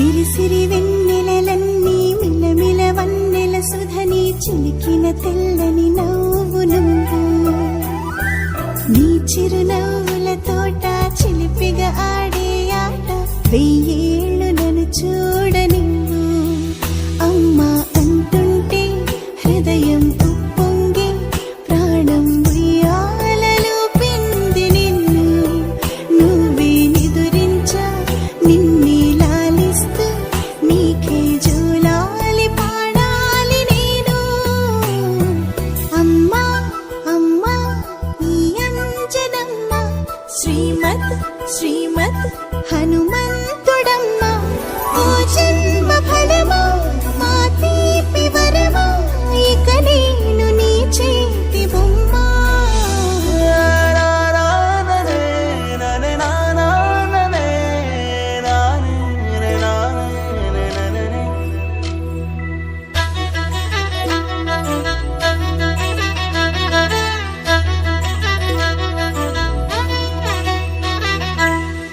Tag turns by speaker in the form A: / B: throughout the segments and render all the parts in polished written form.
A: సిరి సిరి వెన్నెలలన్నీ మిలమిల వన్నెల సుధని చిలికిన తెల్లని నవ్వు నువ్వు నీ చిరునవ్వుల తోట చిలిపిగా ఆడే ఆట వెయ్యేళ్ళు నన్ను చూడని అమ్మా అంటుంటే హృదయం ఉప్పొంగి ప్రాణం ఉయ్యాలలో పింది నిన్ను నువ్వే నిదురించా నిన్నే లాలిస్తూ నీకే జోలాలి పాడాలి నేను అమ్మా అమ్మా ఈ అంజనమ్మ శ్రీమత్ శ్రీమత్ హనుమంతుడమ్మ ఓ జన్మ ఫలమా మా తీపి వరమా ఇక నేను నీ చేతి బొమ్మ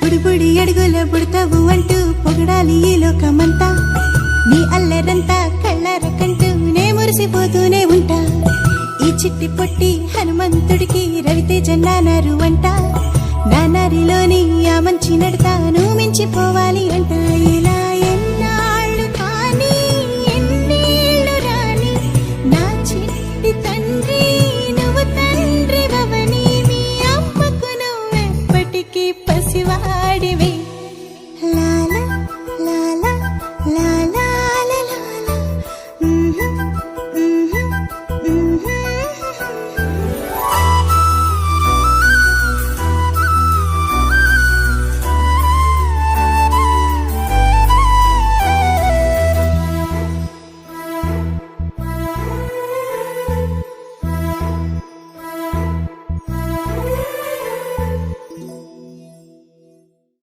A: బుడిబుడి అడుగుల బుడతావు అంటూ పొగడాలి ఈ లోకమంతా నీ అల్లరంతా కళ్ళరకంటూ నే మురిసిపోతూనే ఉంటా ఈ చిట్టి పొట్టి హనుమంతుడికి రవితేజ నానారు అంట నానారిలోని ఆ మంచి నడతా నువ్వు మించిపోవాలి